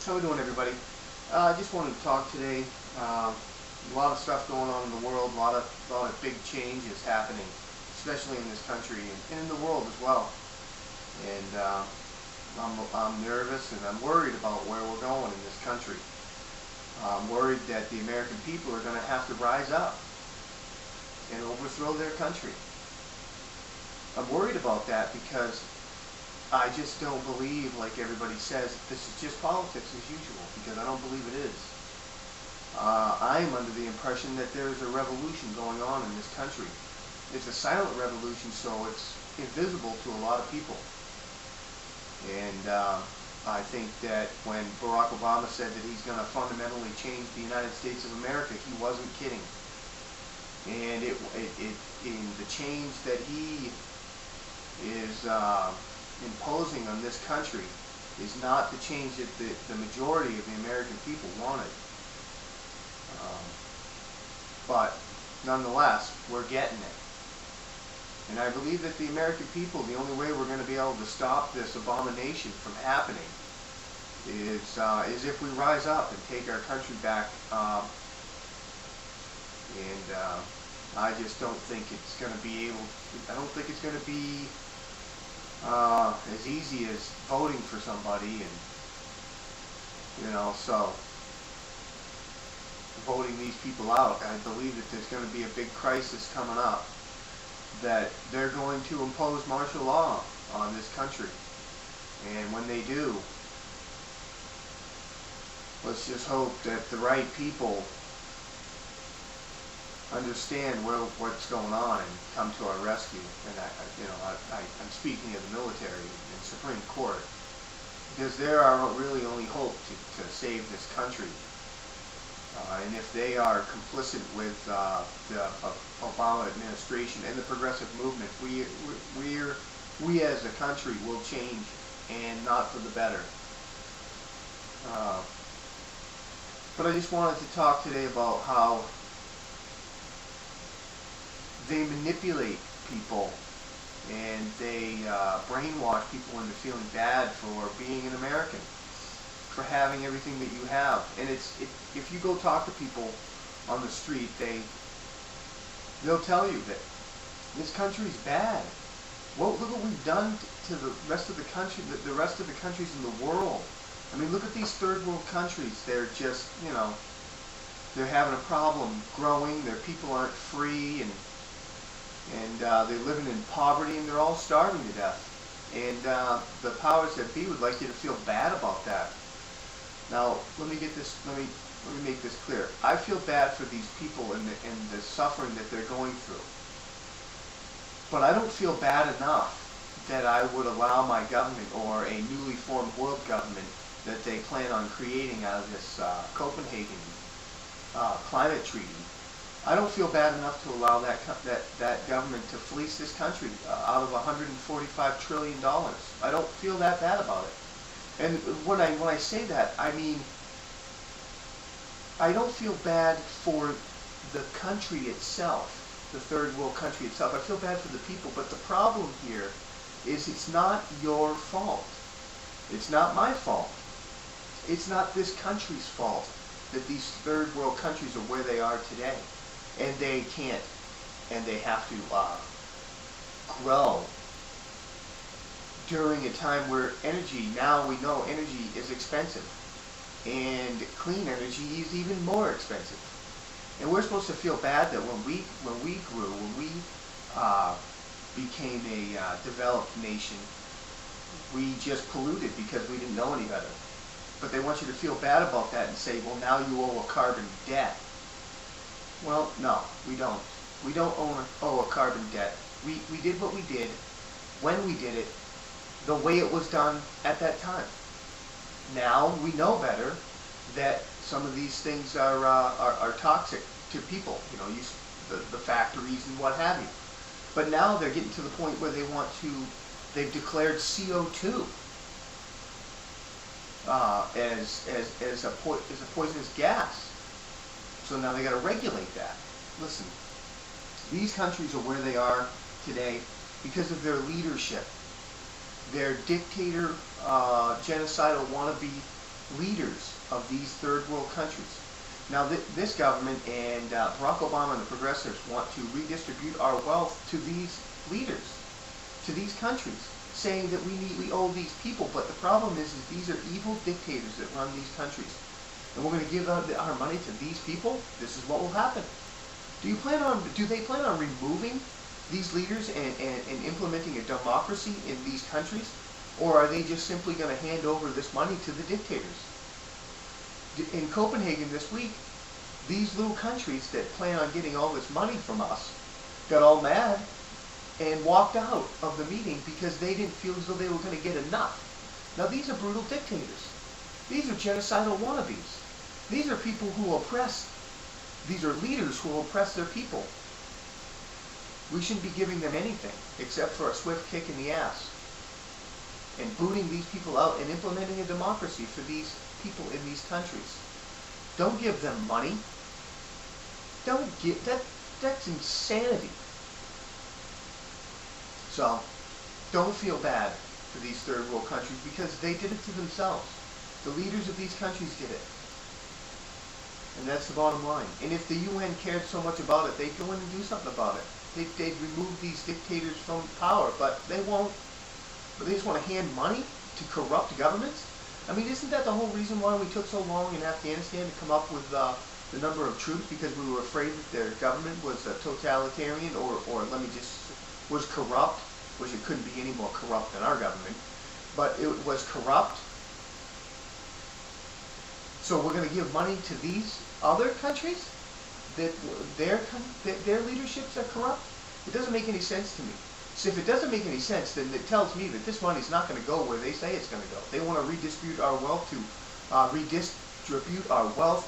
How we doing, everybody? I just wanted to talk today. A lot of stuff going on in the world, a lot of big changes happening, especially in this country and in the world as well. And I'm nervous and I'm worried about where we're going in this country. I'm worried that the American people are going to have to rise up and overthrow their country. I'm worried about that because I just don't believe, like everybody says, this is just politics as usual, because I don't believe it is. I am under the impression that there is a revolution going on in this country. It's a silent revolution, so it's invisible to a lot of people. And I think that when Barack Obama said that he's going to fundamentally change the United States of America, he wasn't kidding. And in the change that he is imposing on this country is not the change that the majority of the American people wanted. But nonetheless, we're getting it. And I believe that the American people, the only way we're going to be able to stop this abomination from happening is if we rise up and take our country back. I just don't think it's going to be I don't think it's going to be as easy as voting for somebody, and so voting these people out. I believe that there's going to be a big crisis coming up, that they're going to impose martial law on this country, and when they do, let's just hope that the right people understand what's going on and come to our rescue. And I'm speaking of the military and Supreme Court, because there are really only hope to save this country. And if they are complicit with the Obama administration and the progressive movement, we as a country will change, and not for the better. But I just wanted to talk today about how they manipulate people and they brainwash people into feeling bad for being an American, for having everything that you have. And if you go talk to people on the street, they'll tell you that this country's bad. Well, look what we've done to the rest of the country, the rest of the countries in the world. I mean, look at these third world countries. They're just, they're having a problem growing. Their people aren't free, and they're living in poverty, and they're all starving to death. And the powers that be would like you to feel bad about that. Now, let me make this clear. I feel bad for these people and the suffering that they're going through. But I don't feel bad enough that I would allow my government, or a newly formed world government that they plan on creating out of this Copenhagen climate treaty, I don't feel bad enough to allow that government to fleece this country out of $145 trillion. I don't feel that bad about it. And when I say that, I mean, I don't feel bad for the country itself, the third world country itself. I feel bad for the people. But the problem here is it's not your fault. It's not my fault. It's not this country's fault that these third world countries are where they are today. And they can't, and they have to grow during a time where energy, now we know energy is expensive, and clean energy is even more expensive. And we're supposed to feel bad that when we grew, when we became a developed nation, we just polluted because we didn't know any better. But they want you to feel bad about that and say, well, now you owe a carbon debt. Well, no, we don't. We don't owe a carbon debt. We did what we did, when we did it, the way it was done at that time. Now we know better that some of these things are toxic to people, the factories and what have you. But now they're getting to the point where they've declared CO2 as a poisonous gas. So now they got to regulate that. Listen, these countries are where they are today because of their leadership. Their dictator, genocidal wannabe leaders of these third world countries. Now this government and Barack Obama and the progressives want to redistribute our wealth to these leaders, to these countries, saying that we owe these people. But the problem is these are evil dictators that run these countries. And we're going to give our money to these people. This is what will happen. Do they plan on removing these leaders and implementing a democracy in these countries? Or are they just simply going to hand over this money to the dictators? In Copenhagen this week, these little countries that plan on getting all this money from us got all mad and walked out of the meeting because they didn't feel as though they were going to get enough. Now these are brutal dictators. These are genocidal wannabes. These are people who oppress. These are leaders who oppress their people. We shouldn't be giving them anything except for a swift kick in the ass and booting these people out and implementing a democracy for these people in these countries. Don't give them money. Don't give that's insanity. So don't feel bad for these third world countries because they did it to themselves. The leaders of these countries did it. And that's the bottom line. And if the UN cared so much about it, they'd go in and do something about it. They'd remove these dictators from power, but they won't. But they just want to hand money to corrupt governments? I mean, isn't that the whole reason why we took so long in Afghanistan to come up with the number of troops? Because we were afraid that their government was totalitarian or was corrupt, which it couldn't be any more corrupt than our government. But it was corrupt. So we're going to give money to these other countries that their leaderships are corrupt? It doesn't make any sense to me. So if it doesn't make any sense, then it tells me that this money's not going to go where they say it's going to go. They want to redistribute our wealth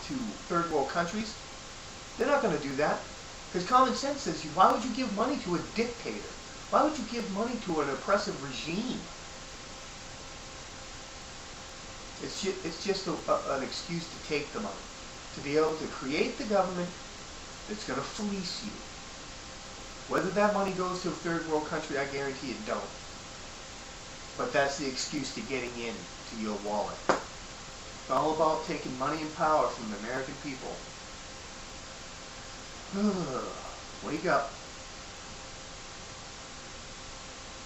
to third world countries. They're not going to do that because common sense says, why would you give money to a dictator? Why would you give money to an oppressive regime? It's just an excuse to take the money, to be able to create the government that's going to fleece you. Whether that money goes to a third world country, I guarantee it don't. But that's the excuse to getting in to your wallet. It's all about taking money and power from the American people. Wake up.